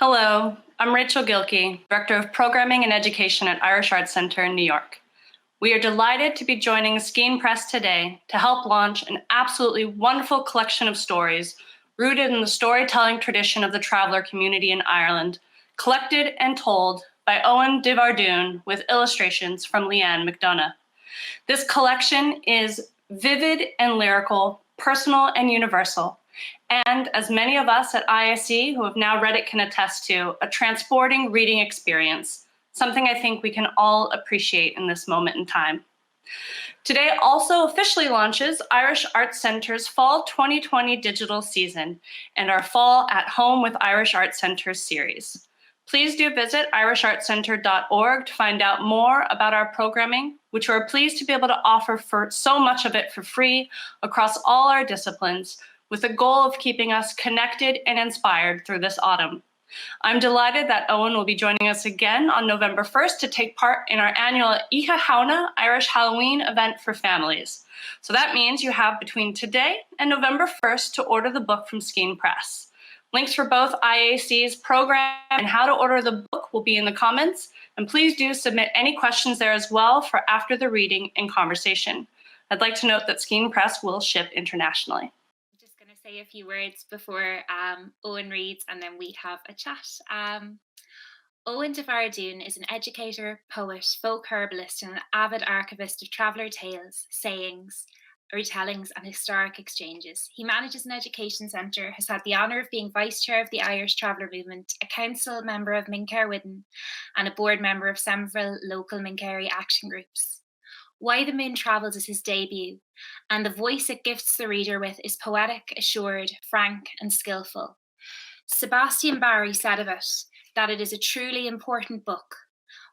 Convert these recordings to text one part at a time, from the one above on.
Hello, I'm Rachel Gilkey, Director of Programming and Education at Irish Arts Centre in New York. We are delighted to be joining Skein Press today to help launch an absolutely wonderful collection of stories rooted in the storytelling tradition of the traveller community in Ireland, collected and told by Oein DeBhairduin with illustrations from Leanne McDonagh. This collection is vivid and lyrical, personal and universal, and as many of us at ISE who have now read it can attest to, a transporting reading experience, something I think we can all appreciate in this moment in time. Today also officially launches Irish Arts Centre's Fall 2020 digital season and our Fall at Home with Irish Arts Centre series. Please do visit irishartscentre.org to find out more about our programming, which we're pleased to be able to offer for so much of it for free across all our disciplines, with the goal of keeping us connected and inspired through this autumn. I'm delighted that Oein will be joining us again on November 1st to take part in our annual Icha Hauna Irish Halloween event for families. So that means you have between today and November 1st to order the book from Skein Press. Links for both IAC's program and how to order the book will be in the comments, and please do submit any questions there as well for after the reading and conversation. I'd like to note that Skein Press will ship internationally. I'm just going to say a few words before Oein reads, and then we have a chat. Oein DeBhairduin is an educator, poet, folk herbalist, and an avid archivist of traveller tales, sayings, retellings and historic exchanges. He manages an education centre, has had the honour of being Vice Chair of the Irish Traveller Movement, a council member of Mincar Widden, and a board member of several local Mincary action groups. Why the Moon Travels is his debut, and the voice it gifts the reader with is poetic, assured, frank and skillful. Sebastian Barry said of it that it is a truly important book,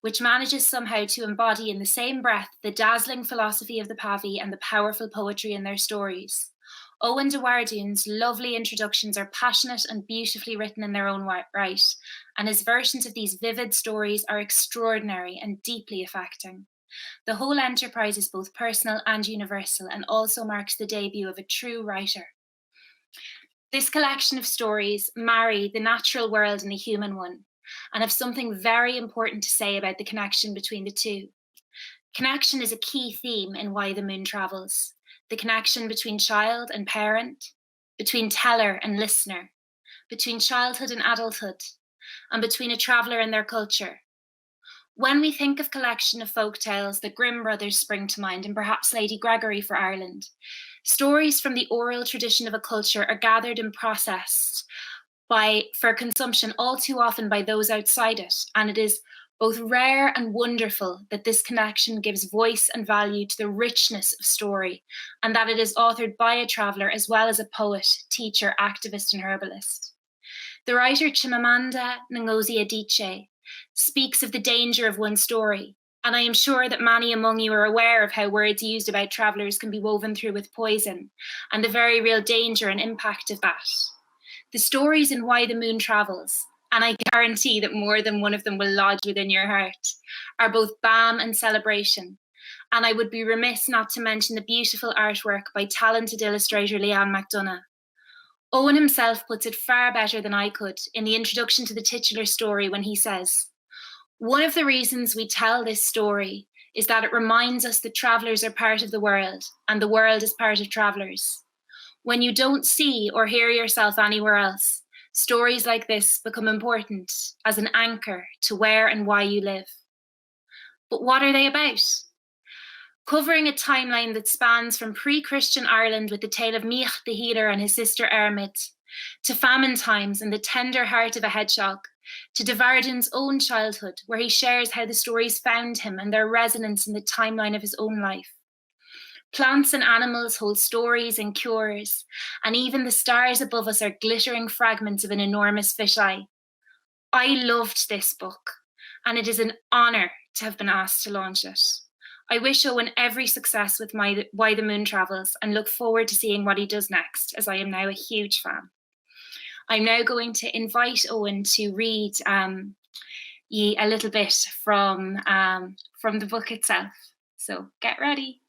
which manages somehow to embody in the same breath the dazzling philosophy of the Pavi and the powerful poetry in their stories. Oein DeBhairduin's lovely introductions are passionate and beautifully written in their own right, and his versions of these vivid stories are extraordinary and deeply affecting. The whole enterprise is both personal and universal, and also marks the debut of a true writer. This collection of stories marry the natural world and the human one, and have something very important to say about the connection between the two. Connection is a key theme in Why the Moon Travels. The connection between child and parent, between teller and listener, between childhood and adulthood, and between a traveller and their culture. When we think of collection of folk tales, the Grimm brothers spring to mind, and perhaps Lady Gregory for Ireland. Stories from the oral tradition of a culture are gathered and processed for consumption all too often by those outside it, and it is both rare and wonderful that this connection gives voice and value to the richness of story, and that it is authored by a traveller as well as a poet, teacher, activist and herbalist. The writer Chimamanda Ngozi Adichie speaks of the danger of one story, and I am sure that many among you are aware of how words used about travellers can be woven through with poison, and the very real danger and impact of that. The stories in Why the Moon Travels, and I guarantee that more than one of them will lodge within your heart, are both balm and celebration. And I would be remiss not to mention the beautiful artwork by talented illustrator Leanne McDonagh. Oein himself puts it far better than I could in the introduction to the titular story when he says, "One of the reasons we tell this story is that it reminds us that travellers are part of the world, and the world is part of travellers. When you don't see or hear yourself anywhere else, stories like this become important as an anchor to where and why you live." But what are they about? Covering a timeline that spans from pre-Christian Ireland with the tale of Meath the Healer and his sister Ermit, to famine times and the tender heart of a hedgehog, to DeBhairduin's own childhood, where he shares how the stories found him and their resonance in the timeline of his own life. Plants and animals hold stories and cures, and even the stars above us are glittering fragments of an enormous fisheye. I loved this book, and it is an honour to have been asked to launch it. I wish Oein every success with Why the Moon Travels, and look forward to seeing what he does next, as I am now a huge fan. I'm now going to invite Oein to read ye a little bit from the book itself. So get ready.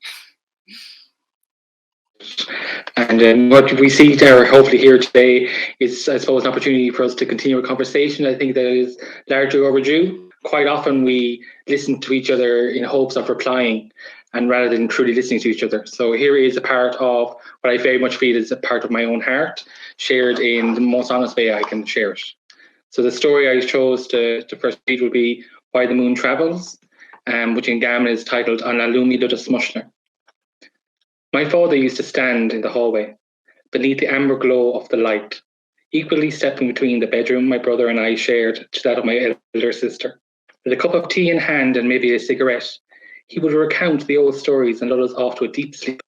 And what we see there, hopefully here today, is, I suppose, an opportunity for us to continue a conversation. I think that is largely overdue. Quite often we listen to each other in hopes of replying, and rather than truly listening to each other. So here is a part of what I very much feel is a part of my own heart, shared in the most honest way I can share it. So the story I chose to first read would be Why the Moon Travels, which in Gammon is titled An Alumi Ludas Mushner. My father used to stand in the hallway, beneath the amber glow of the light, equally stepping between the bedroom my brother and I shared to that of my elder sister. With a cup of tea in hand and maybe a cigarette, he would recount the old stories and lull us off to a deep sleep.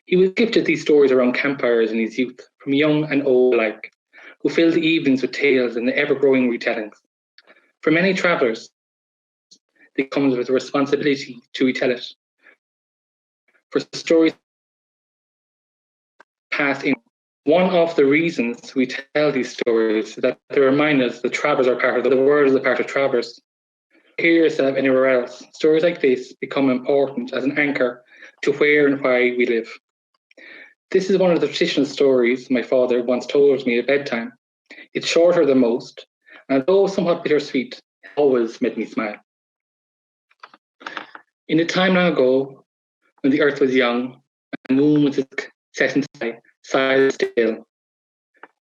He was gifted these stories around campfires in his youth, from young and old alike, who filled the evenings with tales and the ever-growing retellings. For many travellers, it comes with a responsibility to retell it. For stories passed in. One of the reasons we tell these stories is that they remind us that travellers are part of the world, is a part of travellers. Here instead of anywhere else, stories like this become important as an anchor to where and why we live. This is one of the traditional stories my father once told me at bedtime. It's shorter than most, and although somewhat bittersweet, it always made me smile. In a time long ago, when the earth was young and the moon was set in sky, silent still.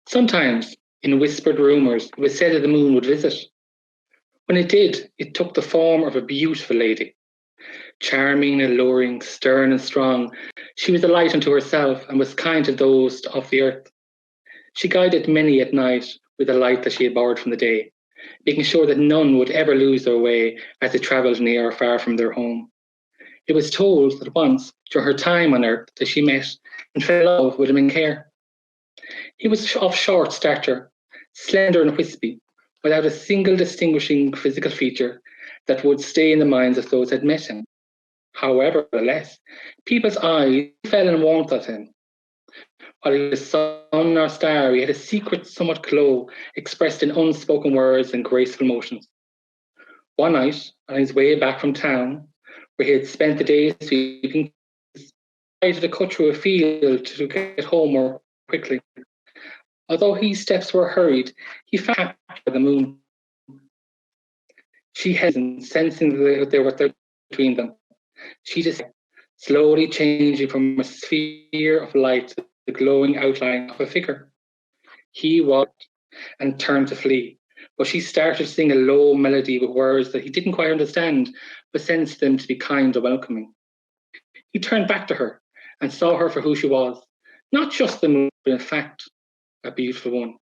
Sometimes, in whispered rumours, it was said that the moon would visit. When it did, it took the form of a beautiful lady. Charming, alluring, stern and strong, she was a light unto herself and was kind to those of the earth. She guided many at night with the light that she had borrowed from the day, making sure that none would ever lose their way as they travelled near or far from their home. It was told that once, during her time on earth, that she met and fell in love with him in care. He was of short stature, slender and wispy, without a single distinguishing physical feature that would stay in the minds of those who had met him. However, nevertheless, people's eyes fell in warmth at him. While he was sun or star, he had a secret, somewhat glow, expressed in unspoken words and graceful motions. One night, on his way back from town, where he had spent the day sweeping, he decided to cut through a field to get home more quickly. Although his steps were hurried, he found the moon. She hesitated, sensing that there was between them. She just slowly changing from a sphere of light to the glowing outline of a figure. He walked and turned to flee, but she started to sing a low melody with words that he didn't quite understand, but sensed them to be kind and welcoming. He turned back to her and saw her for who she was, not just the moon, but in fact, a beautiful one.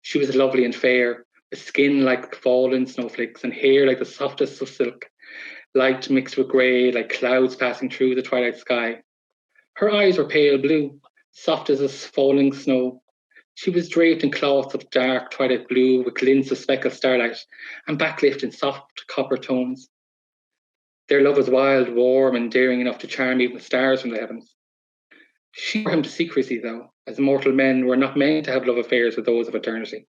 She was lovely and fair, with skin like fallen snowflakes and hair like the softest of silk, light mixed with grey like clouds passing through the twilight sky. Her eyes were pale blue, soft as a falling snow. She was draped in cloths of dark twilight blue with glints of speckled starlight and backlit in soft copper tones. Their love was wild, warm and daring enough to charm even the stars from the heavens. She wore him to secrecy, though, as mortal men were not meant to have love affairs with those of eternity.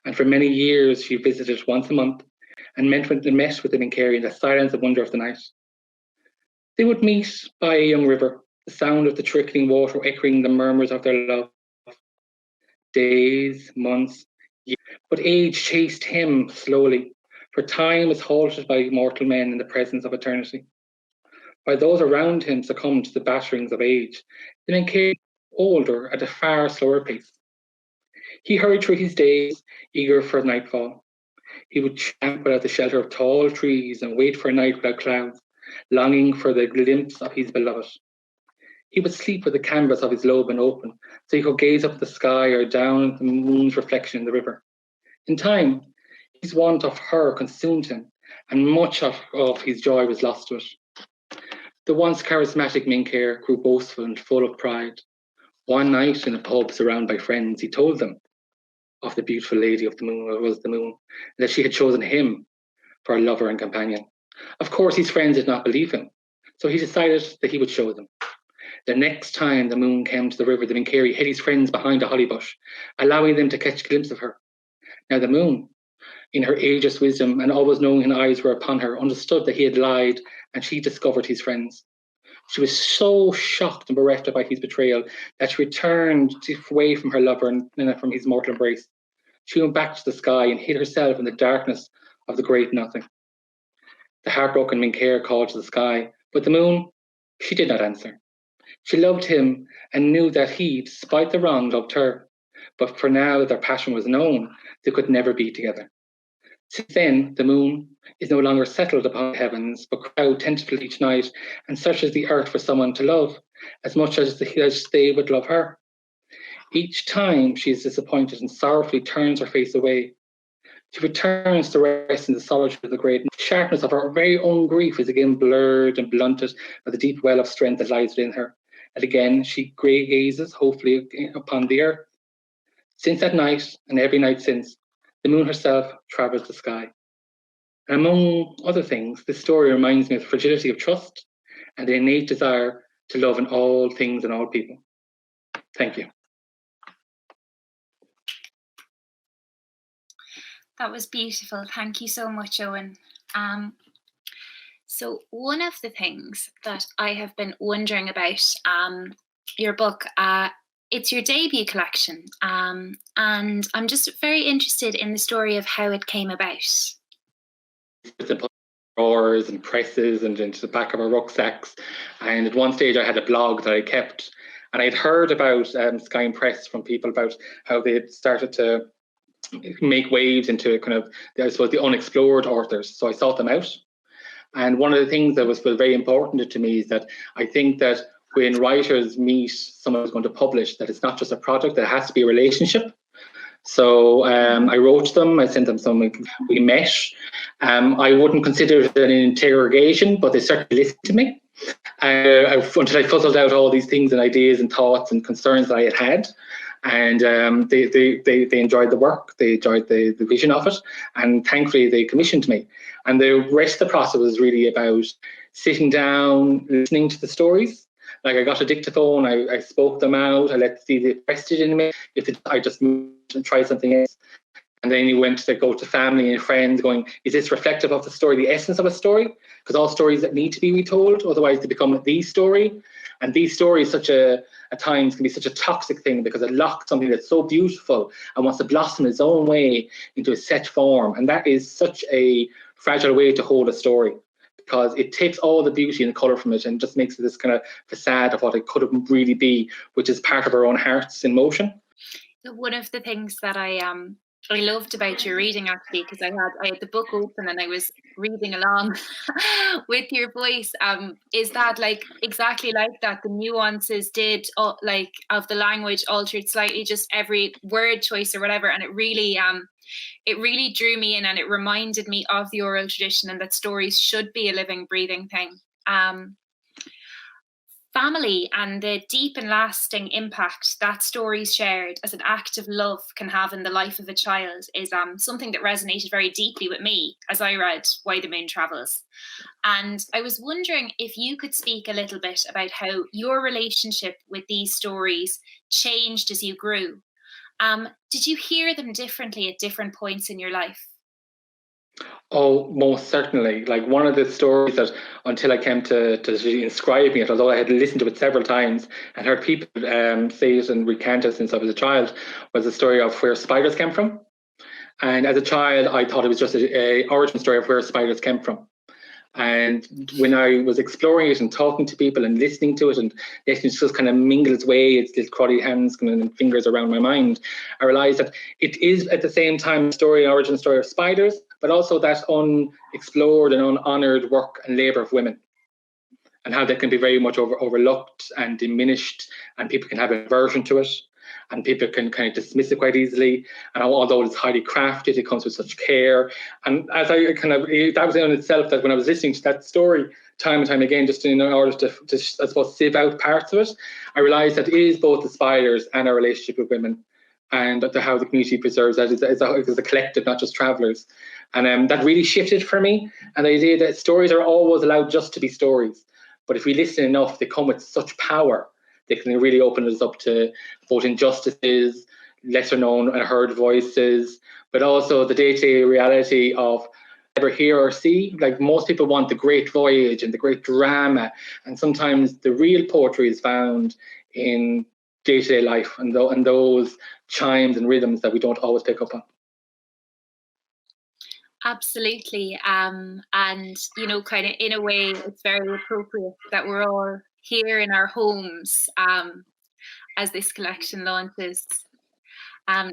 And for many years she visited once a month and met with him in Kerry in the silence and wonder of the night. They would meet by a young river, the sound of the trickling water echoing the murmurs of their love. Days, months, years, but age chased him slowly, for time is halted by mortal men in the presence of eternity. While those around him succumbed to the batterings of age, the men came older at a far slower pace. He hurried through his days, eager for nightfall. He would camp without the shelter of tall trees and wait for a night without clouds, longing for the glimpse of his beloved. He would sleep with the canvas of his loben open, so he could gaze up at the sky or down at the moon's reflection in the river. In time, his want of her consumed him, and much of his joy was lost to it. The once charismatic Mincair grew boastful and full of pride. One night in a pub surrounded by friends, he told them of the beautiful lady of the moon, or was the moon, and that she had chosen him for a lover and companion. Of course, his friends did not believe him, so he decided that he would show them. The next time the moon came to the river, the Mincair hid his friends behind a holly bush, allowing them to catch a glimpse of her. Now the moon, in her ageless wisdom and always knowing his eyes were upon her, understood that he had lied, and she discovered his friends. She was so shocked and bereft by his betrayal that she returned away from her lover and from his mortal embrace. She went back to the sky and hid herself in the darkness of the great nothing. The heartbroken Mincair called to the sky, but the moon, she did not answer. She loved him and knew that he, despite the wrong, loved her. But for now that their passion was known, they could never be together. Since then, the moon is no longer settled upon the heavens, but crowds tentatively each night and searches the earth for someone to love, as much as they would love her. Each time she is disappointed and sorrowfully turns her face away. She returns to rest in the solitude of the grave. The sharpness of her very own grief is again blurred and blunted by the deep well of strength that lies within her. And again, she grey gazes, hopefully, upon the earth. Since that night, and every night since, the moon herself travels the sky. And among other things, this story reminds me of the fragility of trust and the innate desire to love in all things and all people. Thank you. That was beautiful. Thank you so much, Owen. So one of the things that I have been wondering about your book, it's your debut collection, and I'm just very interested in the story of how it came about. Drawers and presses and into the back of our rucksacks. And at one stage I had a blog that I kept, and I'd heard about Skein Press from people about how they had started to make waves into kind of, I suppose, the unexplored authors. So I sought them out. And one of the things that was very important to me is that I think that when writers meet someone who's going to publish, that it's not just a project, that it has to be a relationship. So I wrote them, I sent them some, we met. I wouldn't consider it an interrogation, but they certainly listened to me until I puzzled out all these things and ideas and thoughts and concerns that I had. And they enjoyed the work, they enjoyed the vision of it, and thankfully they commissioned me. And the rest of the process was really about sitting down, listening to the stories. Like I got a dictaphone, I spoke them out, I let see the question in me. I just moved and tried something else. And then you went to go to family and friends going, is this reflective of the story, the essence of a story? Because all stories that need to be retold, otherwise they become the story. And these stories at times can be such a toxic thing because it locks something that's so beautiful and wants to blossom its own way into a set form. And that is such a fragile way to hold a story, because it takes all the beauty and the colour from it and just makes it this kind of facade of what it could really be, which is part of our own hearts in motion. One of the things that I loved about your reading, actually, because I had the book open and I was reading along with your voice, is that like exactly like that, the nuances did like of the language altered slightly, just every word choice or whatever, and it really drew me in, and it reminded me of the oral tradition and that stories should be a living, breathing thing. Family and the deep and lasting impact that stories shared as an act of love can have in the life of a child is something that resonated very deeply with me as I read Why the Moon Travels. And I was wondering if you could speak a little bit about how your relationship with these stories changed as you grew. Did you hear them differently at different points in your life? Oh, most certainly. Like one of the stories that, until I came to inscribing it, although I had listened to it several times and heard people say it and recant it since I was a child, was the story of where spiders came from. And as a child, I thought it was just an origin story of where spiders came from. And when I was exploring it and talking to people and listening to it and letting it just kind of mingle its way, its little crawly hands and fingers around my mind, I realised that it is at the same time an origin story of spiders, but also that unexplored and unhonoured work and labour of women, and how that can be very much overlooked and diminished, and people can have an aversion to it, and people can kind of dismiss it quite easily. And although it's highly crafted, it comes with such care. And as I that was in itself, that when I was listening to that story time and time again, just in order to I suppose, sieve out parts of it, I realised that it is both the spiders and our relationship with women, and how the community preserves that as a collective, not just travellers. And that really shifted for me. And the idea that stories are always allowed just to be stories. But if we listen enough, they come with such power. They can really open us up to both injustices, lesser known and heard voices, but also the day-to-day reality of ever hear or see. Like most people want the great voyage and the great drama, and sometimes the real poetry is found in day-to-day life and those chimes and rhythms that we don't always pick up on. Absolutely. And, you know, kind of in a way, it's very appropriate that we're all here in our homes as this collection launches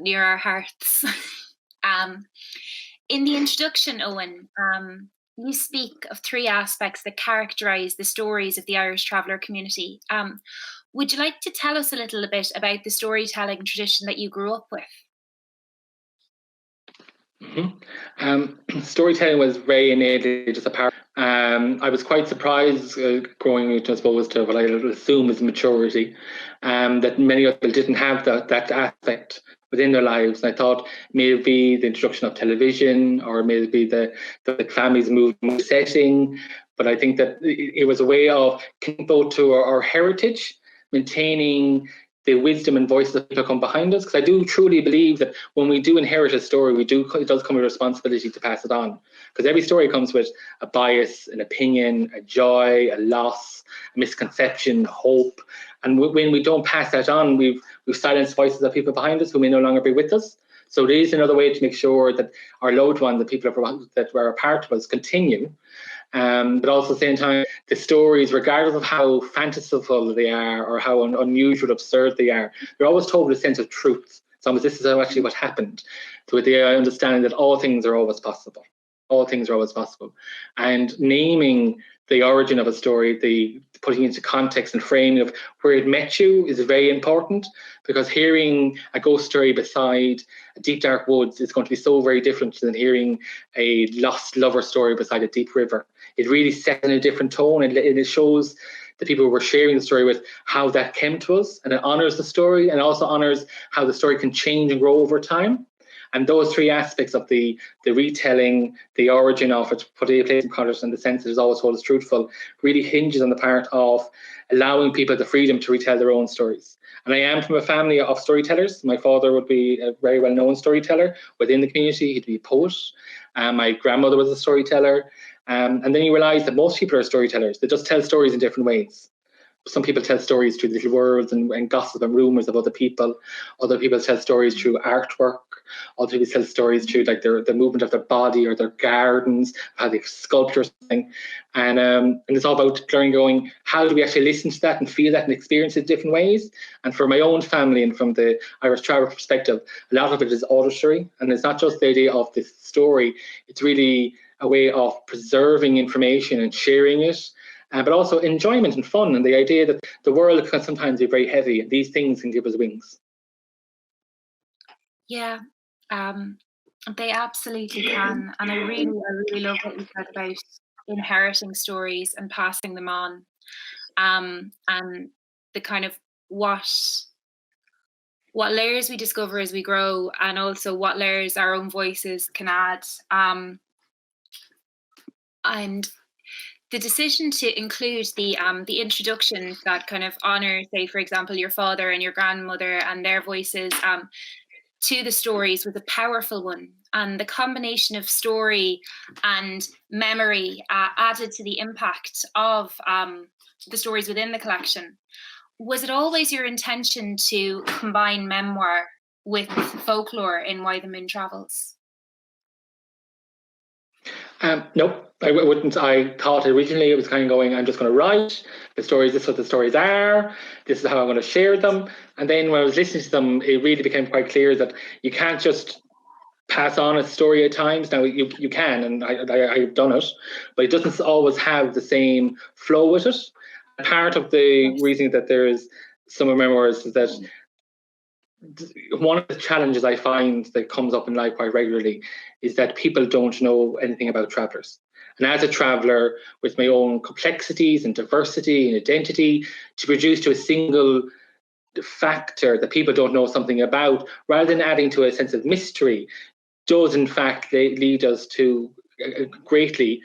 near our hearts. In the introduction, Owen, you speak of 3 aspects that characterize the stories of the Irish traveller community. Would you like to tell us a little bit about the storytelling tradition that you grew up with? Storytelling was very innately just a part. I was quite surprised growing up, I suppose, to what I assume is maturity, that many of people didn't have that aspect within their lives. And I thought maybe the introduction of television, or maybe the families moved setting, but I think that it was a way of connecting both to our heritage, maintaining the wisdom and voice that people come behind us. Because I do truly believe that when we do inherit a story, it does come with a responsibility to pass it on. Because every story comes with a bias, an opinion, a joy, a loss, a misconception, hope. And when we don't pass that on, we've silenced voices of people behind us who may no longer be with us. So it is another way to make sure that our loved ones, the people that were a part of us, continue. But also at the same time, the stories, regardless of how fanciful they are or how unusual, absurd they are, they're always told with a sense of truth. It's almost, this is actually what happened. So with the understanding that all things are always possible. All things are always possible. And naming the origin of a story, the putting into context and framing of where it met you is very important, because hearing a ghost story beside a deep dark woods is going to be so very different than hearing a lost lover story beside a deep river. It really sets in a different tone, and it shows the people we're sharing the story with how that came to us, and it honours the story and also honours how the story can change and grow over time. And those 3 aspects of the retelling, the origin of it, putting a place in context, and the sense that it's always told as truthful, really hinges on the part of allowing people the freedom to retell their own stories. And I am from a family of storytellers. My father would be a very well-known storyteller within the community. He'd be a poet. My grandmother was a storyteller. And then you realise that most people are storytellers. They just tell stories in different ways. Some people tell stories through little words and gossip and rumours of other people. Other people tell stories through artwork. Other people tell stories through like the movement of their body or their gardens, how they sculpt or something. And it's all about going, how do we actually listen to that and feel that and experience it in different ways? And for my own family and from the Irish traveller perspective, a lot of it is auditory. And it's not just the idea of the story, it's really a way of preserving information and sharing it. But also enjoyment and fun, and the idea that the world can sometimes be very heavy, and these things can give us wings. Yeah, they absolutely can. And I really love what you said about inheriting stories and passing them on, and the kind of what layers we discover as we grow, and also what layers our own voices can add. And the decision to include the introductions that kind of honour, say, for example, your father and your grandmother and their voices to the stories was a powerful one. And the combination of story and memory added to the impact of the stories within the collection. Was it always your intention to combine memoir with folklore in Why the Moon Travels? No, I wouldn't. I thought originally it was kind of going, I'm just going to write the stories, this is what the stories are, this is how I'm going to share them. And then when I was listening to them, it really became quite clear that you can't just pass on a story at times. Now you can, and I've done it, but it doesn't always have the same flow with it. Part of the reason that there is some memoirs is that one of the challenges I find that comes up in life quite regularly is that people don't know anything about travellers. And as a traveller, with my own complexities and diversity and identity, to produce to a single factor that people don't know something about, rather than adding to a sense of mystery, does in fact lead us to greatly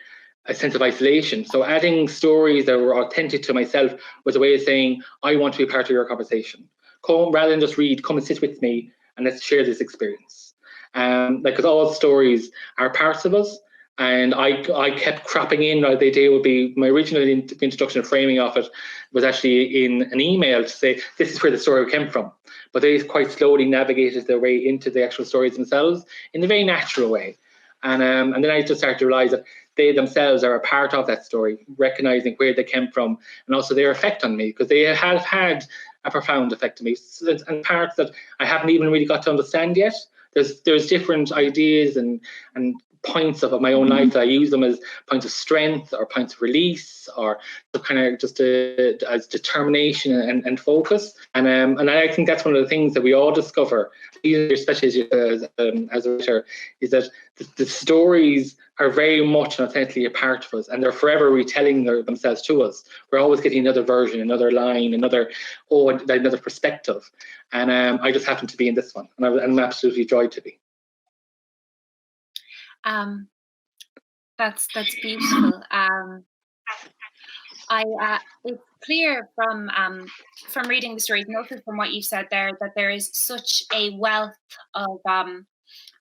a sense of isolation. So adding stories that were authentic to myself was a way of saying, I want to be part of your conversation. Come, rather than just read, come and sit with me and let's share this experience. Because all stories are parts of us, And I kept cropping in. The idea would be my original introduction and framing of it was actually in an email to say this is where the story came from. But they quite slowly navigated their way into the actual stories themselves in a very natural way. And then I just started to realize that they themselves are a part of that story, recognizing where they came from and also their effect on me, because they have had a profound effect on me, and parts that I haven't even really got to understand yet. There's different ideas and points of my own life that I use them as points of strength or points of release or kind of just as determination and focus. And I think that's one of the things that we all discover, especially as a writer, is that the stories are very much and authentically a part of us, and they're forever retelling themselves to us. We're always getting another version, another line, another perspective. And I just happen to be in this one, and I'm absolutely joyed to be. That's beautiful. It's clear from reading the stories, and also from what you said there, that there is such a wealth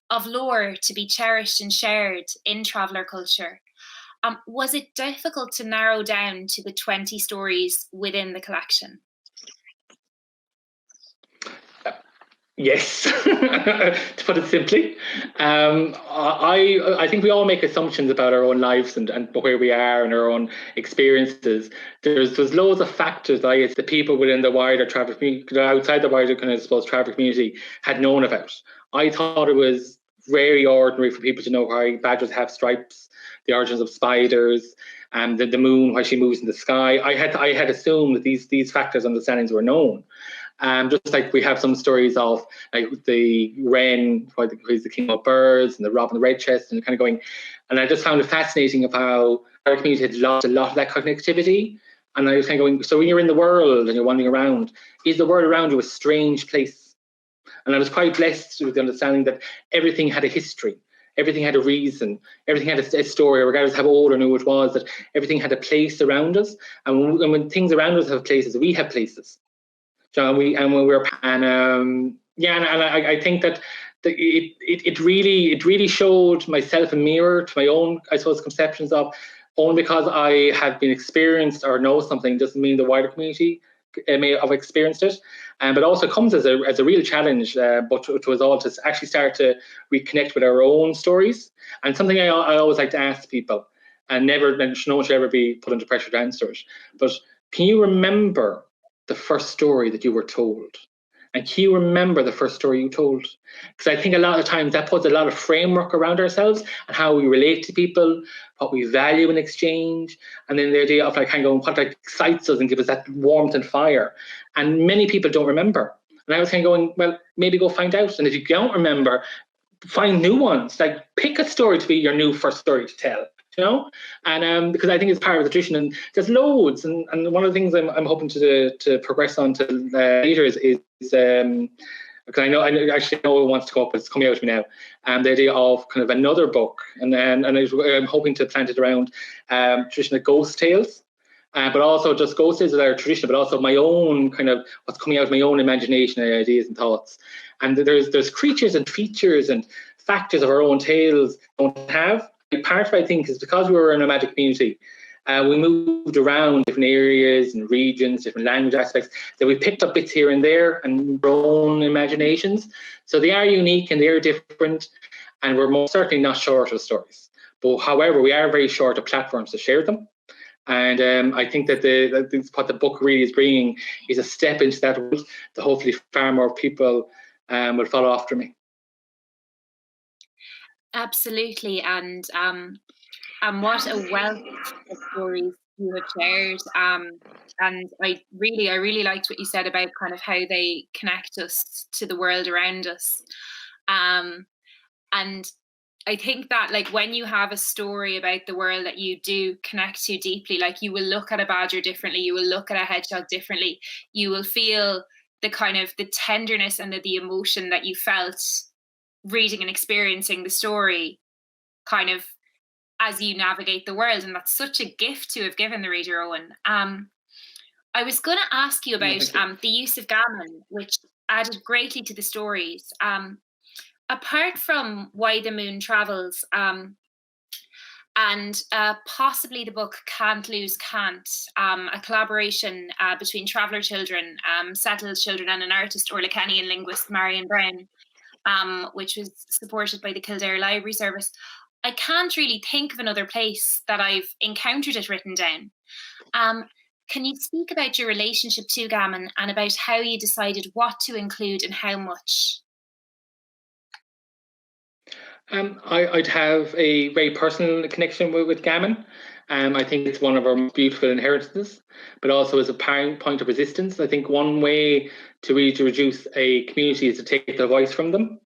of lore to be cherished and shared in traveller culture. Was it difficult to narrow down to the 20 stories within the collection? Yes, to put it simply. I think we all make assumptions about our own lives and where we are and our own experiences. There's loads of factors that the people within the wider traveller community, outside the wider kind of traveller community, had known about. I thought it was very ordinary for people to know why badgers have stripes, the origins of spiders, and the moon, why she moves in the sky. I had assumed that these factors and understandings were known. Just like we have some stories of like the wren, who's the king of birds, and the robin, the red chest, and kind of going. And I just found it fascinating of how our community had lost a lot of that connectivity. And I was kind of going, so when you're in the world and you're wandering around, is the world around you a strange place? And I was quite blessed with the understanding that everything had a history, everything had a reason, everything had a story, regardless of how old or new it was, that everything had a place around us. And when things around us have places, we have places. I think that it really showed myself a mirror to my own, I suppose, conceptions of, only because I have been experienced or know something doesn't mean the wider community may have experienced it. But also comes as a real challenge, but to us all to actually start to reconnect with our own stories. And something I always like to ask people, and no one should ever be put under pressure to answer it, but can you remember the first story that you were told? And can you remember the first story you told? Because I think a lot of times that puts a lot of framework around ourselves and how we relate to people, what we value in exchange, and then the idea of like kind of what like excites us and gives us that warmth and fire. And many people don't remember. And I was kind of going, well, maybe go find out. And if you don't remember, find new ones. Like pick a story to be your new first story to tell. You know, and because I think it's part of the tradition, and there's loads, and one of the things I'm hoping to progress on to later is because I actually know it wants to go up, but it's coming out to me now. The idea of kind of another book, and I'm hoping to plant it around traditional ghost tales, but also just ghost tales that are traditional, but also my own kind of what's coming out of my own imagination, and ideas and thoughts. And there's creatures and features and factors of our own tales don't have. Part of it, I think, is because we were in a nomadic community, we moved around different areas and regions, different language aspects, that we picked up bits here and there and our own imaginations. So they are unique and they're different, and we're most certainly not short of stories. But however, we are very short of platforms to share them. And I think that what the book really is bringing is a step into that world that hopefully far more people will follow after me. Absolutely, and what a wealth of stories you have shared. And I really liked what you said about kind of how they connect us to the world around us. And I think that like when you have a story about the world that you do connect to deeply, like you will look at a badger differently, you will look at a hedgehog differently, you will feel the kind of the tenderness and the emotion that you felt reading and experiencing the story kind of as you navigate the world. And that's such a gift to have given the reader, Owen. I was going to ask you about the use of Gammon, which added greatly to the stories. Apart from Why the Moon Travels, and possibly the book Can't Lose Can't, a collaboration between traveller children, settled children, and an artist, Orlikenian linguist Marion Brown, which was supported by the Kildare Library Service. I can't really think of another place that I've encountered it written down. Can you speak about your relationship to Gammon and about how you decided what to include and how much? I'd have a very personal connection with Gammon. I think it's one of our most beautiful inheritances, but also as a point of resistance. I think one way to really reduce a community is to take the voice from them.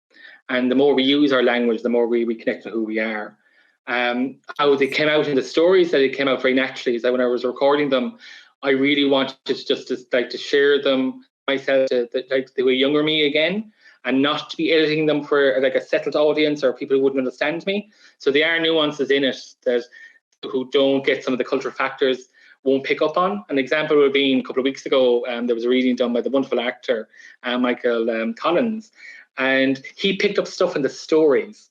And the more we use our language, the more we connect to who we are. How they came out in the stories, that it came out very naturally, is that when I was recording them, I really wanted to share them myself to the younger me again, and not to be editing them for like a settled audience or people who wouldn't understand me. So there are nuances in it that who don't get some of the cultural factors won't pick up on. An example would be a couple of weeks ago, there was a reading done by the wonderful actor Michael Collins, and he picked up stuff in the stories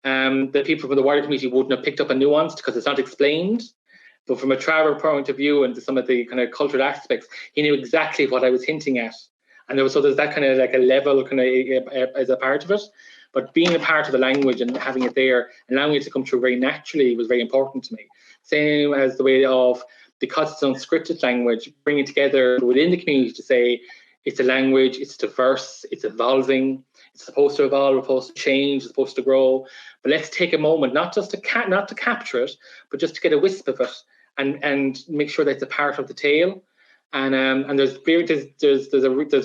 that people from the wider community wouldn't have picked up and nuanced because it's not explained. But from a traveller point of view and some of the kind of cultural aspects, he knew exactly what I was hinting at. And there's that kind of like a level kind of as a part of it. But being a part of the language and having it there, allowing it to come through very naturally was very important to me. Same as the way of, because it's unscripted language, bringing together within the community to say, it's a language, it's diverse, it's evolving, it's supposed to evolve, it's supposed to change, it's supposed to grow. But let's take a moment, not just to not to capture it, but just to get a wisp of it and make sure that it's a part of the tale. And there's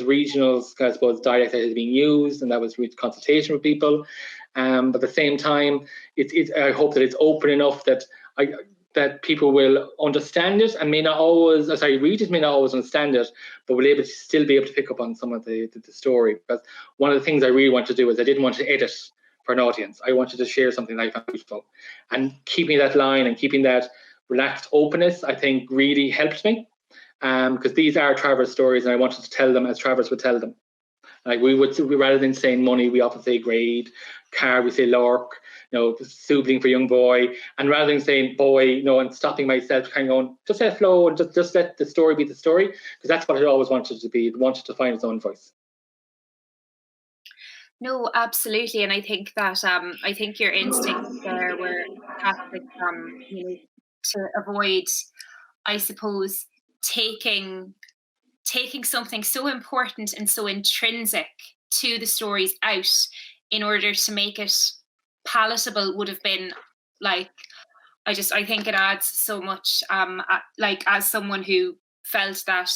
regional, I suppose, dialect that is being used, and that was with consultation with people. But at the same time, I hope that it's open enough that people will understand it and readers may not always understand it, but will still be able to pick up on some of the story. Because one of the things I really want to do is I didn't want to edit for an audience. I wanted to share something that I found useful. And keeping that line and keeping that relaxed openness, I think, really helped me. Because these are traverse stories, and I wanted to tell them as traverse would tell them. Like we rather than saying money, we often say grade. Car, we say lork. Sibling for young boy. And rather than saying boy, and stopping myself, kind of going, just let it flow and just let the story be the story, because that's what I always wanted to be. Wanted to find its own voice. No, absolutely, and I think that I think your instincts there were fantastic. To avoid, I suppose, taking something so important and so intrinsic to the stories out in order to make it palatable would have been like, I think it adds so much. Like, as someone who felt that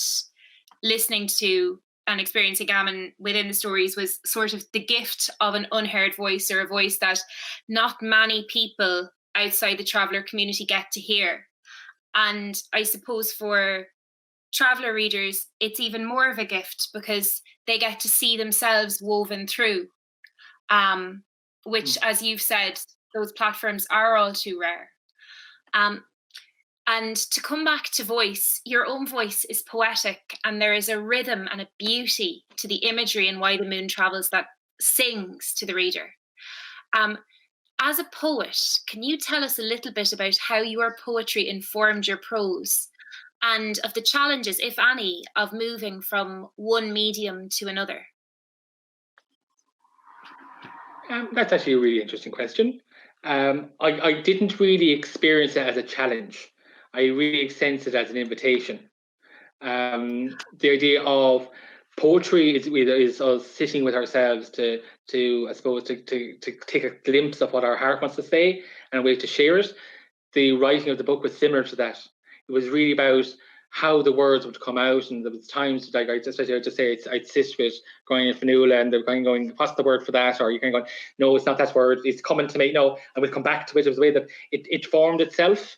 listening to and experiencing Gammon within the stories was sort of the gift of an unheard voice, or a voice that not many people outside the traveller community get to hear. And I suppose for traveller readers, it's even more of a gift because they get to see themselves woven through, which, as you've said, those platforms are all too rare. And to come back to voice, your own voice is poetic, and there is a rhythm and a beauty to the imagery in Why the Moon Travels that sings to the reader. As a poet, can you tell us a little bit about how your poetry informed your prose, and of the challenges, if any, of moving from one medium to another? That's actually a really interesting question. I didn't really experience it as a challenge. I really sensed it as an invitation. The idea of poetry is us sitting with ourselves to I suppose to take a glimpse of what our heart wants to say and a way to share it. The writing of the book was similar to that. It was really about how the words would come out, and there was times like I'd sit with Brian and Fanula, and they're going, what's the word for that? Or you can go, no, it's not that word, it's coming to me, no, and we'll come back to it. It was the way that it formed itself.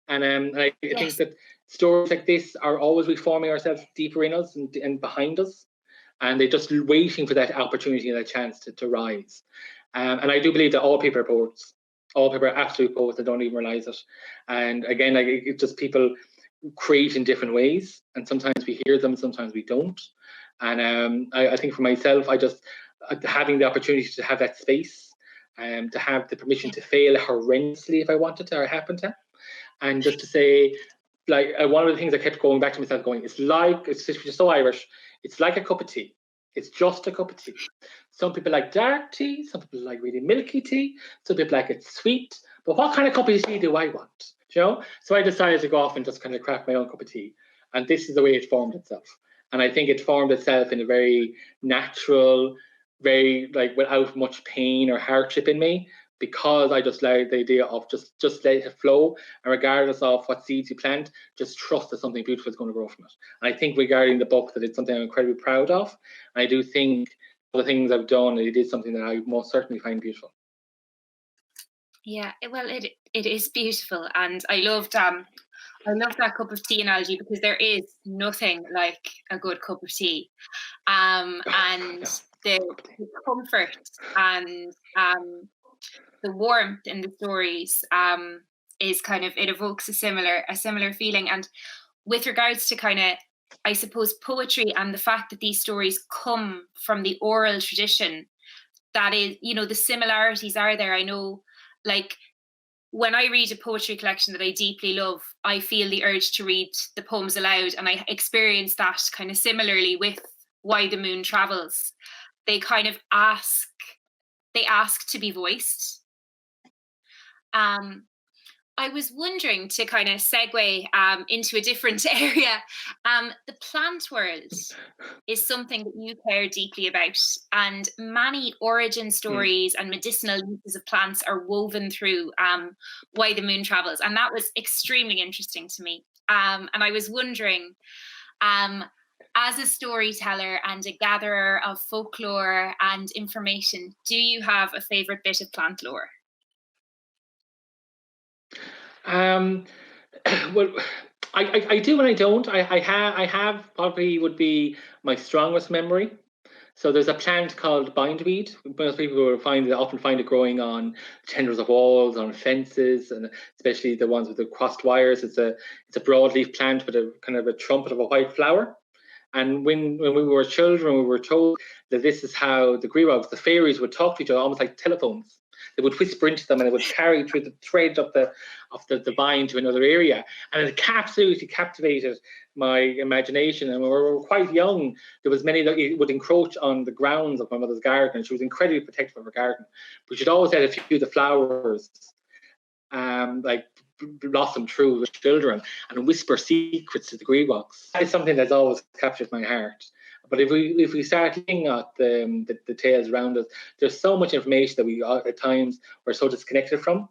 And I think that stories like this are always reforming ourselves deeper in us and behind us, and they're just waiting for that opportunity and that chance to rise. And I do believe that all people are poets. All people are absolute poets that don't even realize it. And again, like, it's just people create in different ways, and sometimes we hear them, sometimes we don't. And I think for myself, I just having the opportunity to have that space to have the permission to fail horrendously if I wanted to or happened to, and just to say, like, one of the things I kept going back to myself, going, it's just so Irish. It's like a cup of tea. It's just a cup of tea. Some people like dark tea. Some people like really milky tea. Some people like it sweet. But what kind of cup of tea do I want? You know? So I decided to go off and just kind of craft my own cup of tea. And this is the way it formed itself. And I think it formed itself in a very natural, very, like, without much pain or hardship in me, because I just like the idea of just let it flow, and regardless of what seeds you plant, just trust that something beautiful is going to grow from it. And I think regarding the book, that it's something I'm incredibly proud of. And I do think the things I've done, it is something that I most certainly find beautiful. Yeah, well, it is beautiful, and I loved that cup of tea analogy, because there is nothing like a good cup of tea, and the comfort and the warmth in the stories is kind of, it evokes a similar feeling. And with regards to kind of, I suppose, poetry and the fact that these stories come from the oral tradition, that is, you know, the similarities are there. I know, like, when I read a poetry collection that I deeply love, I feel the urge to read the poems aloud, and I experience that kind of similarly with Why the Moon Travels. They kind of ask to be voiced. I was wondering, to kind of segue into a different area, the plant world is something that you care deeply about, and many origin stories and medicinal uses of plants are woven through Why the Moon Travels, and that was extremely interesting to me. And I was wondering, as a storyteller and a gatherer of folklore and information, do you have a favourite bit of plant lore? Well, I do and I don't. I have probably would be my strongest memory. So there's a plant called bindweed. Most people will often find it growing on tendrils of walls, on fences, and especially the ones with the crossed wires. It's a broadleaf plant with a kind of a trumpet of a white flower. And when we were children, we were told that this is how the Greerogs, the fairies, would talk to each other, almost like telephones. They would whisper into them, and it would carry through the thread of the vine to another area. And it absolutely captivated my imagination. And when we were quite young, there was many that it would encroach on the grounds of my mother's garden. She was incredibly protective of her garden, but she'd always had a few of the flowers, like, blossom through with children and whisper secrets to the Greerogs. That is something that's always captured my heart. But if we start looking at the tales around us, there's so much information that we at times we're so disconnected from.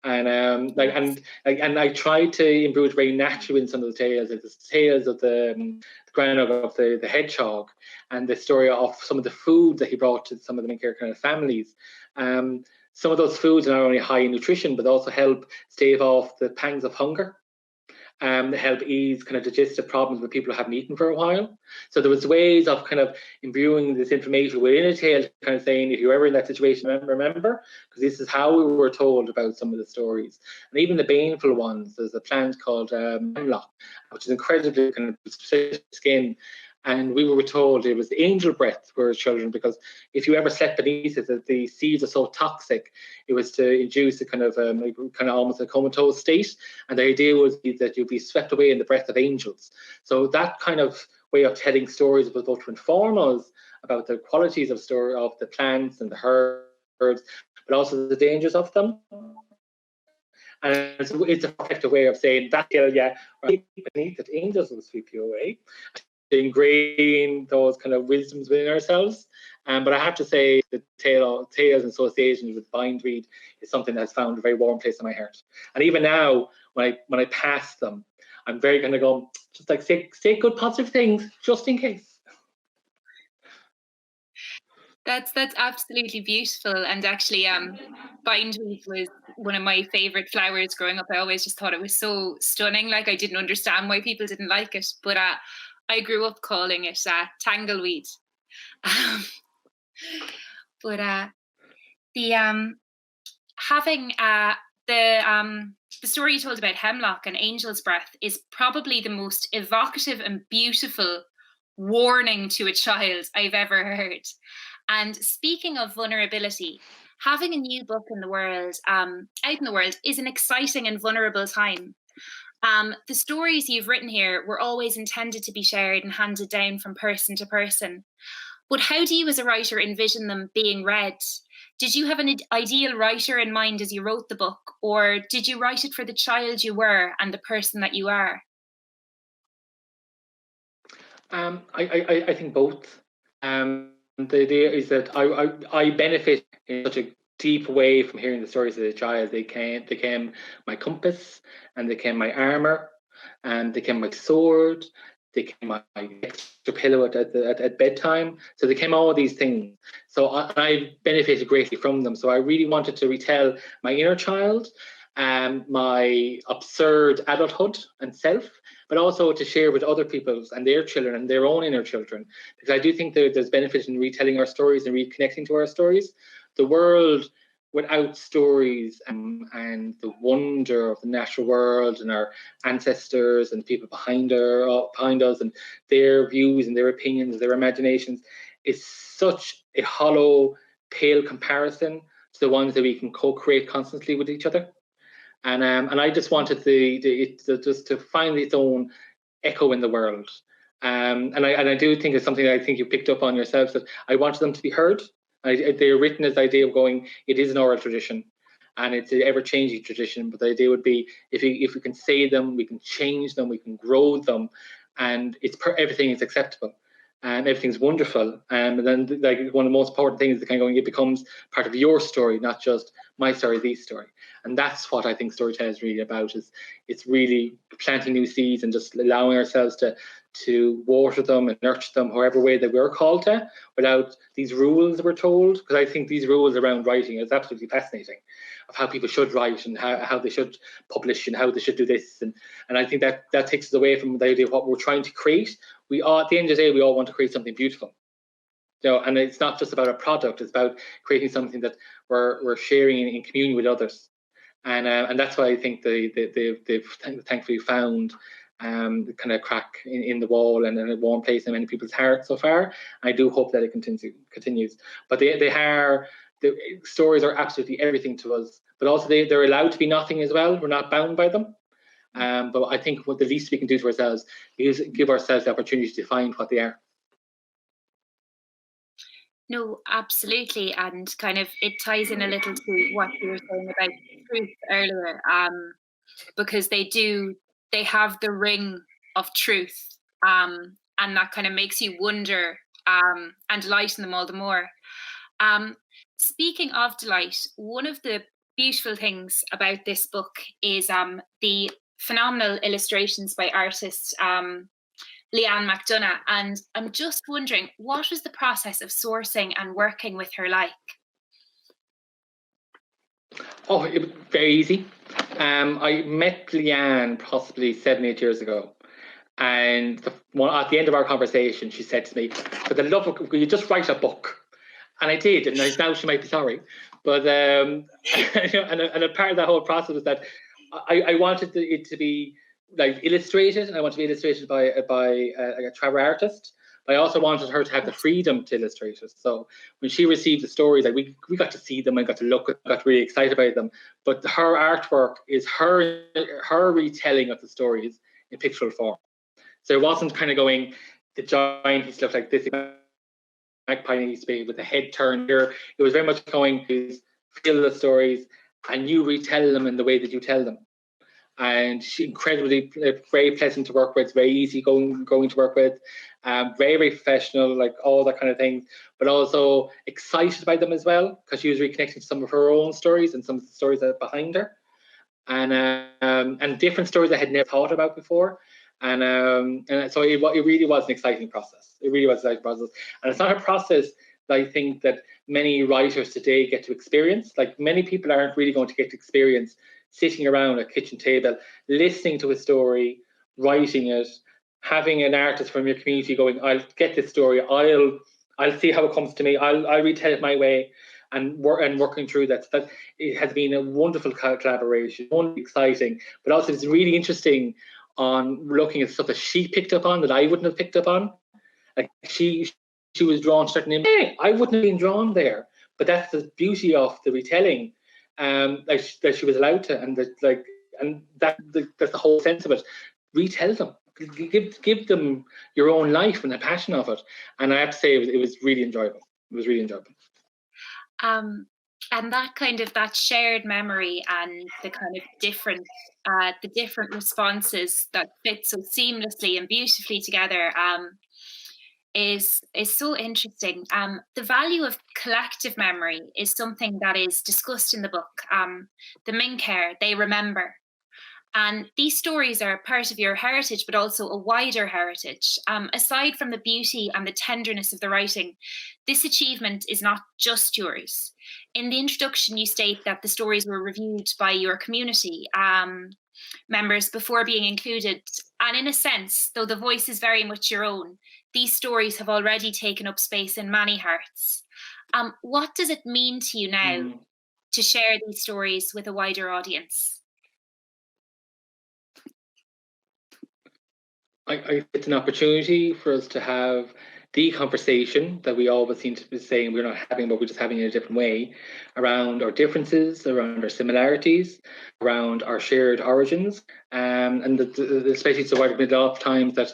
And and I tried to improve it very naturally in some of the tales, like the tales of the groundhog, of the hedgehog, and the story of some of the food that he brought to some of the main character kind of families. Some of those foods are not only high in nutrition, but also help stave off the pangs of hunger. They help ease kind of digestive problems with people who haven't eaten for a while. So there was ways of kind of imbuing this information within a tale, kind of saying, if you're ever in that situation, remember, because this is how we were told about some of the stories. And even the baneful ones, there's a plant called hemlock, which is incredibly kind of specific skin. And we were told it was angel breath for children, because if you ever slept beneath it, that the seeds are so toxic, it was to induce a kind of almost a comatose state. And the idea was that you'd be swept away in the breath of angels. So that kind of way of telling stories was both to inform us about the qualities of the plants and the herbs, but also the dangers of them. And it's a effective way of saying that, beneath it, angels will sweep you away. To ingrain those kind of wisdoms within ourselves. But I have to say the tales and associations with bindweed is something that's found a very warm place in my heart. And even now, when I pass them, I'm very going to go, just like say good positive things, just in case. That's absolutely beautiful. And actually, bindweed was one of my favorite flowers growing up. I always just thought it was so stunning. Like, I didn't understand why people didn't like it, but I grew up calling it tangleweed. But having the story you told about hemlock and angel's breath is probably the most evocative and beautiful warning to a child I've ever heard. And speaking of vulnerability, having a new book in the world, out in the world, is an exciting and vulnerable time. The stories you've written here were always intended to be shared and handed down from person to person. But how do you, as a writer, envision them being read? Did you have an ideal writer in mind as you wrote the book, or did you write it for the child you were and the person that you are? I think both. The idea is that I benefit in such a deep way from hearing the stories of the child. They became my compass, and they became my armor, and they became my sword. They became my extra pillow at bedtime. So they became all these things. So I benefited greatly from them. So I really wanted to retell my inner child, my absurd adulthood and self, but also to share with other people's and their children and their own inner children. Because I do think there's benefit in retelling our stories and reconnecting to our stories. The world without stories and the wonder of the natural world and our ancestors and people behind us and their views and their opinions, their imaginations, is such a hollow, pale comparison to the ones that we can co-create constantly with each other. And I just wanted it just to find its own echo in the world. And I do think it's something that I think you picked up on yourself, that I wanted them to be heard. They're written as the idea of going, it is an oral tradition, and it's an ever-changing tradition. But the idea would be, if we can say them, we can change them, we can grow them, and everything is acceptable. And everything's wonderful. And then, like, one of the most important things is the kind of going, it becomes part of your story, not just my story, the story. And that's what I think storytelling is really about. Is it's really planting new seeds and just allowing ourselves to water them and nurture them however way that we're called to, without these rules that we're told. Because I think these rules around writing is absolutely fascinating, of how people should write and how they should publish and how they should do this. And I think that takes us away from the idea of what we're trying to create. We all, at the end of the day, we all want to create something beautiful. And it's not just about a product, it's about creating something that we're sharing in communion with others. And that's why I think they've thankfully found the kind of crack in the wall and a warm place in many people's hearts so far. I do hope that it continues. But the stories are absolutely everything to us. But also they're allowed to be nothing as well. We're not bound by them. But I think what the least we can do to ourselves is give ourselves the opportunity to find what they are. No, absolutely. And kind of it ties in a little to what you were saying about truth earlier, because they have the ring of truth, and that kind of makes you wonder, and delight in them all the more. Speaking of delight, one of the beautiful things about this book is the phenomenal illustrations by artist Leanne McDonagh. And I'm just wondering, what was the process of sourcing and working with her like? Oh, it was very easy. I met Leanne possibly 7-8 years ago. And at the end of our conversation, she said to me, "For the love of God, will you just write a book?" And I did, and now she might be sorry. But and a part of that whole process was that I wanted it to be like illustrated, and I wanted to be illustrated by a travel artist. But I also wanted her to have the freedom to illustrate it. So when she received the stories, like we got to see them, I got to look, got really excited about them. But her artwork is her retelling of the stories in pictorial form. So it wasn't kind of going, the giant used to look like this, magpie needs to be with the head turned here. It was very much going to feel the stories and you retell them in the way that you tell them. And she incredibly, very pleasant to work with, very easy going to work with, very, very professional, like all that kind of thing, but also excited by them as well, because she was reconnecting to some of her own stories and some of the stories that are behind her, and different stories I had never thought about before. And so it really was an exciting process. It really was an exciting process. And it's not a process that I think that many writers today get to experience. Like, many people aren't really going to get to experience sitting around a kitchen table, listening to a story, writing it, having an artist from your community going, "I'll get this story, I'll see how it comes to me, I'll retell it my way," and working through that. So that it has been a wonderful collaboration, wonderfully exciting, but also it's really interesting on looking at stuff that she picked up on that I wouldn't have picked up on. Like, she she was drawn to certain images. Hey, I wouldn't have been drawn there, but that's the beauty of the retelling, that she was allowed to, and that's the whole sense of it. Retell them, give them your own life and the passion of it. And I have to say, it was really enjoyable. It was really enjoyable. And that shared memory and the kind of different responses that fit so seamlessly and beautifully together is so interesting. The value of collective memory is something that is discussed in the book. The Minker, they remember. And these stories are part of your heritage, but also a wider heritage. Aside from the beauty and the tenderness of the writing, this achievement is not just yours. In the introduction, you state that the stories were reviewed by your community members before being included. And in a sense, though the voice is very much your own, these stories have already taken up space in many hearts. What does it mean to you now to share these stories with a wider audience? It's an opportunity for us to have the conversation that we always seem to be saying we're not having, but we're just having in a different way, around our differences, around our similarities, around our shared origins, and especially so I've been a lot of times that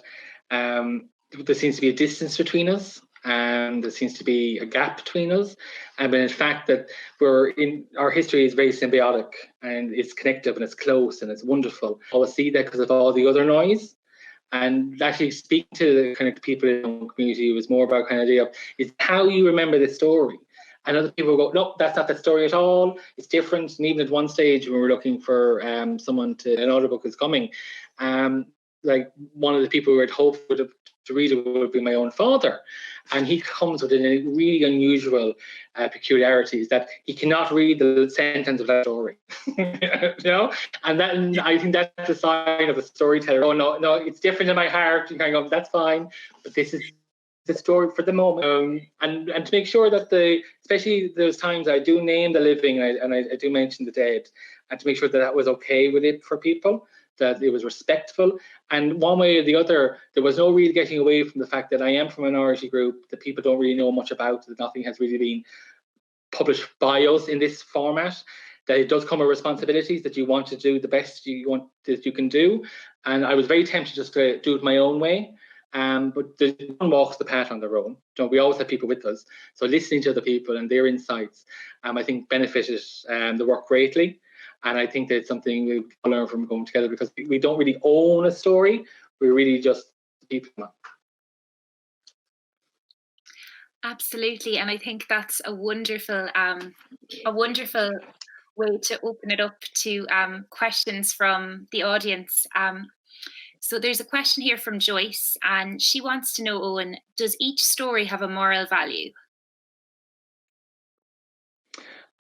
there seems to be a distance between us, and there seems to be a gap between us, but in fact that our history is very symbiotic, and it's connective, and it's close, and it's wonderful. I always see that because of all the other noise. And actually speaking to the kind of people in the community, it was more about kind of idea of is how you remember this story. And other people go, no, that's not the story at all. It's different. And even at one stage when we were looking for an audiobook is coming, like one of the people who had hoped to read it would be my own father. And he comes with a really unusual peculiarity, is that he cannot read the sentence of that story. And I think that's a sign of a storyteller. Oh no, it's different in my heart. You kind of go, that's fine, but this is the story for the moment. And to make sure that especially those times I do name the living and I do mention the dead, and to make sure that was okay with it for people, that it was respectful. And one way or the other, there was no real getting away from the fact that I am from a minority group that people don't really know much about, that nothing has really been published by us in this format, that it does come with responsibilities, that you want to do the best that you can do. And I was very tempted just to do it my own way. But no one walks the path on their own. We always have people with us. So listening to other people and their insights, I think benefited the work greatly. And I think that it's something we learn from going together, because we don't really own a story. We're really just people. Absolutely. And I think that's a wonderful way to open it up to questions from the audience. So there's a question here from Joyce, and she wants to know, Owen, does each story have a moral value?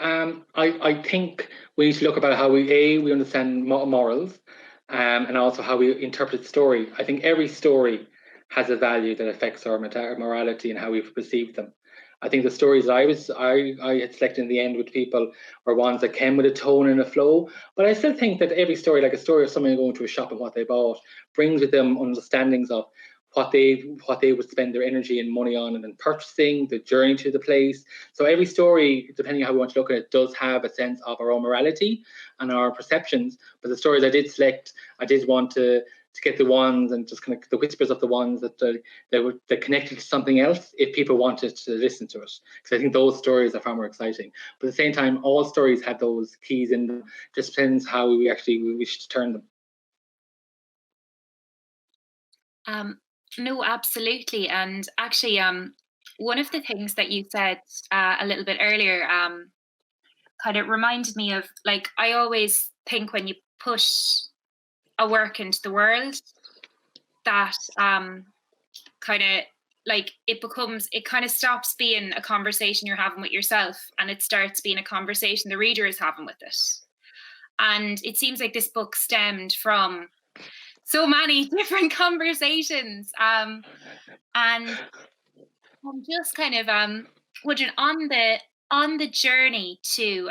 I think we need to look about how we understand morals, and also how we interpret story. I think every story has a value that affects our morality and how we perceive them. I think the stories I had selected in the end with people were ones that came with a tone and a flow. But I still think that every story, like a story of someone going to a shop and what they bought, brings with them understandings of what they would spend their energy and money on and then purchasing, the journey to the place. So every story, depending on how we want to look at it, does have a sense of our own morality and our perceptions. But the stories I did select, I did want to get the ones and just kind of the whispers of the ones that that connected to something else if people wanted to listen to it. Because I think those stories are far more exciting. But at the same time, all stories have those keys in them. Just depends how we wish to turn them. No, absolutely. And actually, one of the things that you said a little bit earlier kind of reminded me of, like, I always think when you push a work into the world, that kind of like it kind of stops being a conversation you're having with yourself, and it starts being a conversation the reader is having with it. And it seems like this book stemmed from so many different conversations, and I'm just kind of wondering on the journey to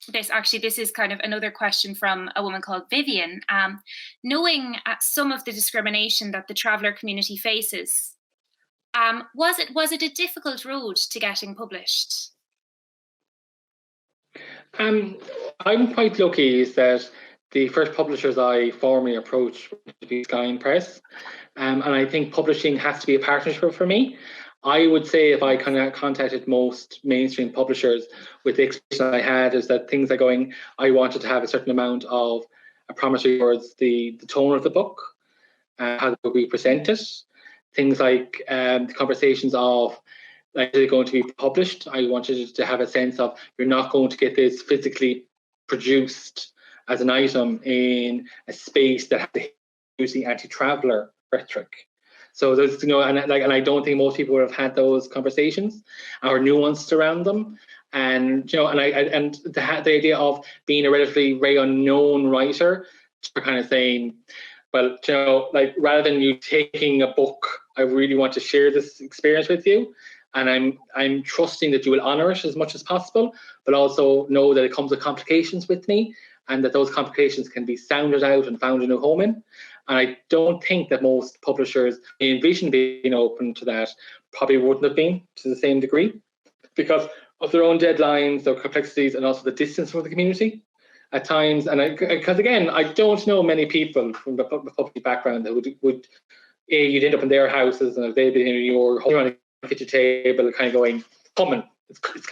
this is kind of another question from a woman called Vivian. Knowing some of the discrimination that the traveller community faces, Was it a difficult road to getting published? I'm quite lucky is that the first publishers I formally approached would be Skein Press, and I think publishing has to be a partnership for me. I would say if I kind of contacted most mainstream publishers with the experience I had, is that things are going, I wanted to have a certain amount of a promise towards the tone of the book, how the book we present it, things like the conversations of, like, is it going to be published? I wanted to have a sense of, you're not going to get this physically produced as an item in a space that has the using anti-traveller rhetoric. So there's, and I don't think most people would have had those conversations or nuanced around them. And the idea of being a relatively very unknown writer, to kind of saying, well, rather than you taking a book, I really want to share this experience with you. And I'm trusting that you will honour it as much as possible, but also know that it comes with complications with me, and that those complications can be sounded out and found a new home in. And I don't think that most publishers envision being open to that, probably wouldn't have been to the same degree, because of their own deadlines, their complexities, and also the distance from the community at times. And because again, I don't know many people from the public background that would you'd end up in their houses, and if they'd been in your home on the kitchen table, kind of going, coming.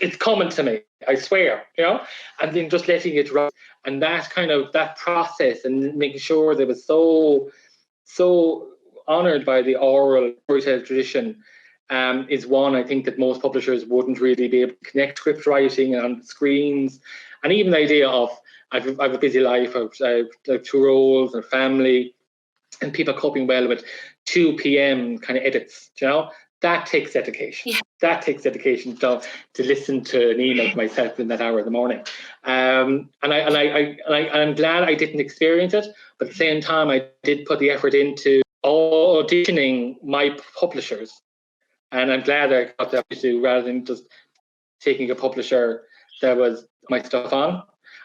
It's coming to me, I swear, and then just letting it run, and that process, and making sure that it was so honoured by the oral storytelling tradition, is one I think that most publishers wouldn't really be able to connect script writing on screens, and even the idea of I've a busy life, I've 2 roles and family, and people coping well with 2 p.m. kind of edits, that takes dedication. Yeah. That takes dedication to listen to an email to myself in that hour of the morning. And I'm glad I didn't experience it, but at the same time, I did put the effort into auditioning my publishers. And I'm glad I got that to, rather than just taking a publisher that was my stuff on,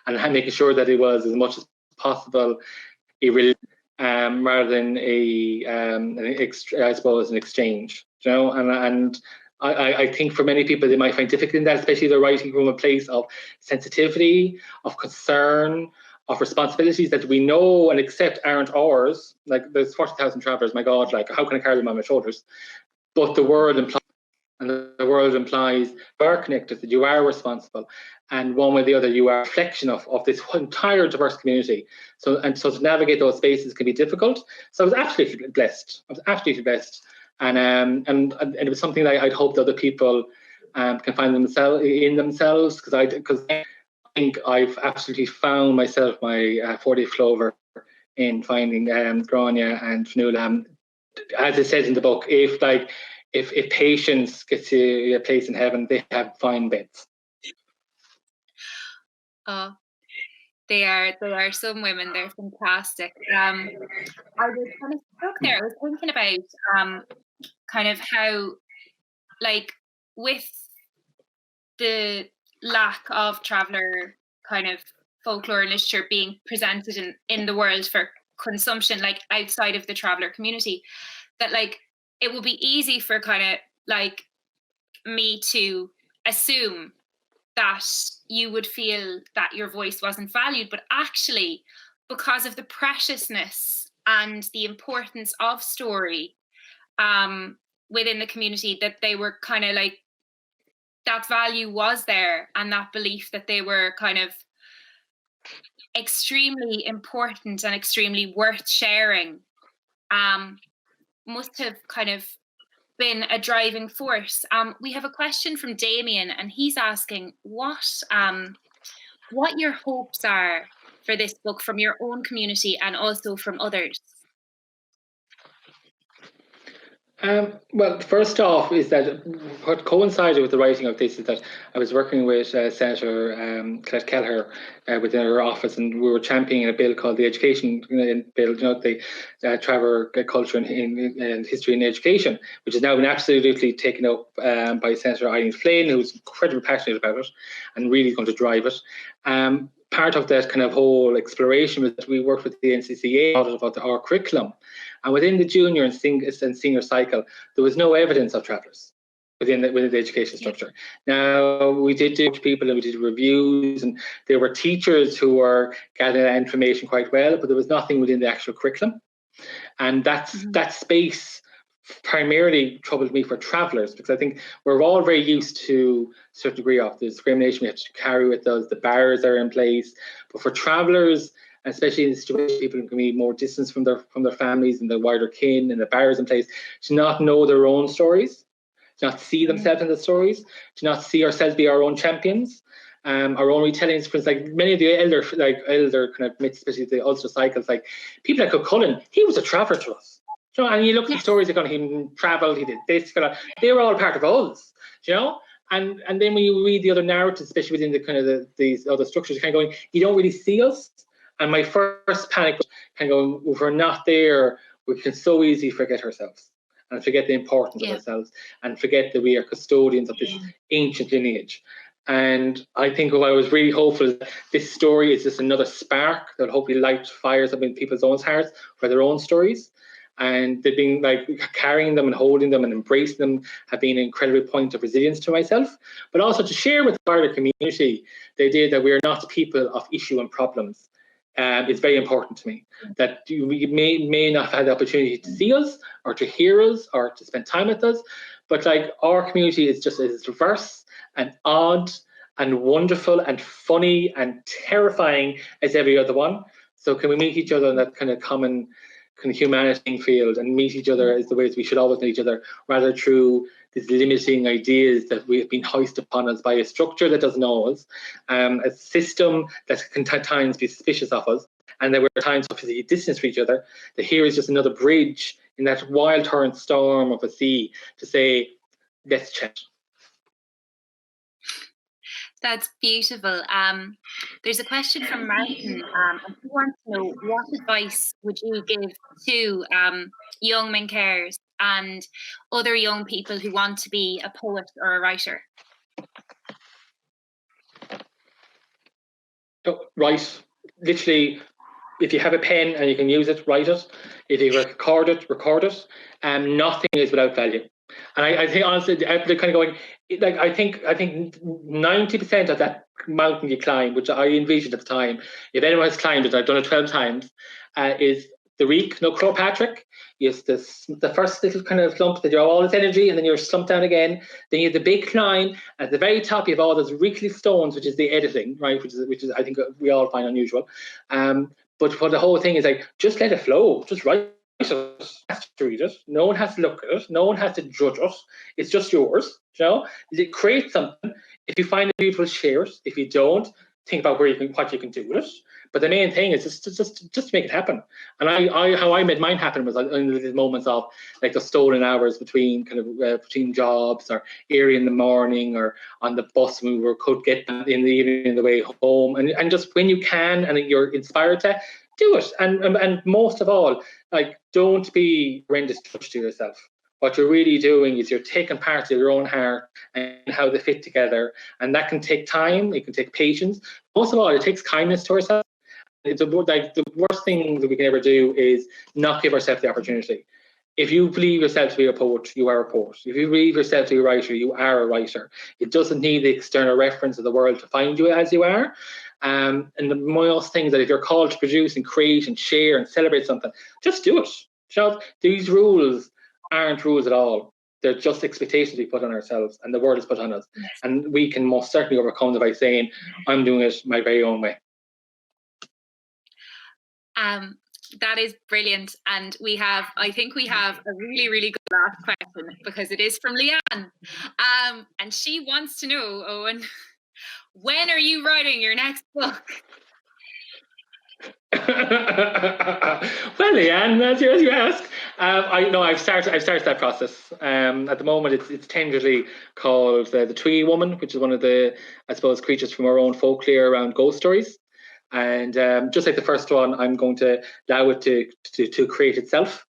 and making sure that it was as much as possible rather than an exchange. And I think for many people, they might find difficult in that, especially they're writing from a place of sensitivity, of concern, of responsibilities that we know and accept aren't ours. Like, there's 40,000 travellers, my God, like, how can I carry them on my shoulders? But the world implies you are connected, that you are responsible, and one way or the other, you are a reflection of this entire diverse community. So to navigate those spaces can be difficult. So I was absolutely blessed. And it was something that I'd hoped other people can find themselves, because I think I've absolutely found myself my 40th clover in finding Grania and Fionnuala. As I said in the book, if patients get to a place in heaven, they have fine beds. Oh, they are some women. They're fantastic. I was kind of stuck there. I was thinking about kind of how, like, with the lack of traveller kind of folklore and literature being presented in the world for consumption, like outside of the traveller community, that like it would be easy for kind of like me to assume that you would feel that your voice wasn't valued, but actually, because of the preciousness and the importance of story within the community, that they were kind of like, that value was there, and that belief that they were kind of extremely important and extremely worth sharing must have kind of been a driving force. We have a question from Damien, and he's asking what your hopes are for this book from your own community and also from others. Well, first off, is that what coincided with the writing of this is that I was working with Senator Colette Kelleher within her office, and we were championing a bill called the Education Bill, the Traveller Culture and History in Education, which has now been absolutely taken up by Senator Eileen Flynn, who's incredibly passionate about it and really going to drive it. part of that kind of whole exploration was that we worked with the NCCA about our curriculum, and within the junior and senior cycle, there was no evidence of travellers within the education structure. Now, we did do people and we did reviews, and there were teachers who were gathering that information quite well, but there was nothing within the actual curriculum. And that space primarily troubled me for travellers, because I think we're all very used to a certain degree of the discrimination we have to carry with us, the barriers are in place. But for travellers, especially in situations people can be more distant from their families and their wider kin, and the barriers in place, to not know their own stories, to not see themselves in the stories, to not see ourselves be our own champions, our own retellings. Because like many of the elder kind of myths, especially the Ulster cycles, like people like Cullen, he was a traveller to us. You know, and you look at the stories, like he travelled, he did this, they were all part of us, you know. And then when you read the other narratives, especially within the kind of these other structures, you're kind of going, you don't really see us. And my first panic was kind of going, if we're not there, we can so easily forget ourselves and forget the importance of ourselves and forget that we are custodians of this ancient lineage. And I think what I was really hopeful is that this story is just another spark that will hopefully light fires up in people's own hearts for their own stories. And they've been like carrying them and holding them and embracing them have been an incredible point of resilience to myself, but also to share with the wider community the idea that we are not people of issue and problems. It's very important to me that you may not have had the opportunity to see us or to hear us or to spend time with us, but like our community is just as diverse and odd and wonderful and funny and terrifying as every other one. So can we meet each other in that kind of common kind of humanity field and meet each other as the ways we should always meet each other, rather through these limiting ideas that we have been hoisted upon us by a structure that doesn't know us, a system that can at times be suspicious of us, and that we're at times obviously distant from each other. That here is just another bridge in that wild torrent storm of a sea to say, let's chat. That's beautiful. There's a question from Martin. And he wants to know, what advice would you give to young men carers and other young people who want to be a poet or a writer? Write. Literally, if you have a pen and you can use it, write it. If you record it, record it. Nothing is without value. And I think honestly, they're kind of going, like I think 90% of that mountain you climb, which I envisioned at the time, if anyone has climbed it, I've done it 12 times, is the reek, no Patrick. You have the first little kind of lump that you have all this energy, and then you're slumped down again. Then you have the big climb. At the very top, you have all those wrinkly stones, which is the editing, right? Which is I think we all find unusual. But for the whole thing is like, just let it flow, just write. No one has to read it. No one has to look at it. No one has to judge it. It's just yours. You know, create something. If you find it beautiful, share it. If you don't, think about what you can do with it. But the main thing is just make it happen. And how I made mine happen was in these moments of like the stolen hours between between jobs, or early in the morning, or on the bus when we could get in the evening on the way home, and just when you can and you're inspired to do it. And most of all, like, don't be horrendous to yourself. What you're really doing is you're taking part of your own heart and how they fit together. And that can take time, it can take patience. Most of all, it takes kindness to ourselves. It's like the worst thing that we can ever do is not give ourselves the opportunity. If you believe yourself to be a poet, you are a poet. If you believe yourself to be a writer, you are a writer. It doesn't need the external reference of the world to find you as you are. And the most thing is that if you're called to produce and create and share and celebrate something, just do it. You know, these rules aren't rules at all. They're just expectations we put on ourselves, and the world is put on us. Yes. And we can most certainly overcome them by saying, I'm doing it my very own way. That is brilliant. And I think we have a really, really good last question, because it is from Leanne. And she wants to know, Owen, when are you writing your next book? Well, Leanne, as you ask, I've started that process. At the moment, it's tenderly called the Twee Woman, which is one of the, I suppose, creatures from our own folklore around ghost stories. And just like the first one, I'm going to allow it to create itself,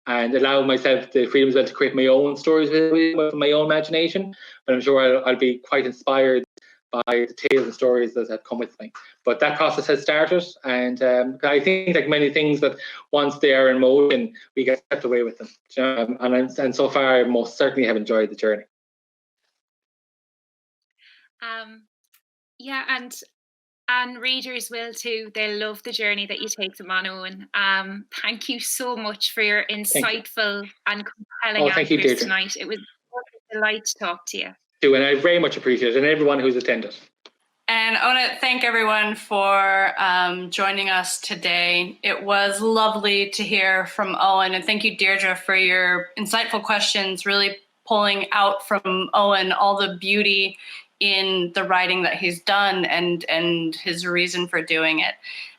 and allow myself the freedom as well to create my own stories with my own imagination. But I'm sure I'll be quite inspired by the tales and stories that have come with me. But that process has started, and I think, like many things, that once they are in motion, we get swept away with them. And so far, I most certainly have enjoyed the journey. Yeah, and readers will too. They'll love the journey that you take them on, Owen. Thank you so much for your insightful and compelling thank you, answers Deirdre. tonight. It was a delight to talk to you. And I very much appreciate it, and everyone who's attended. And I want to thank everyone for joining us today. It was lovely to hear from Owen, and thank you, Deirdre, for your insightful questions, really pulling out from Owen all the beauty in the writing that he's done and his reason for doing it.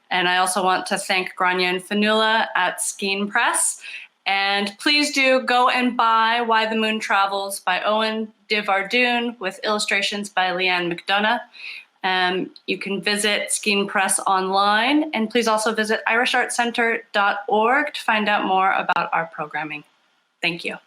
And I also want to thank Grania and Fanula at Skein Press. And please do go and buy Why the Moon Travels by Oein DeBhairduin with illustrations by Leanne McDonagh. You can visit Skein Press online, and please also visit irishartcenter.org to find out more about our programming. Thank you.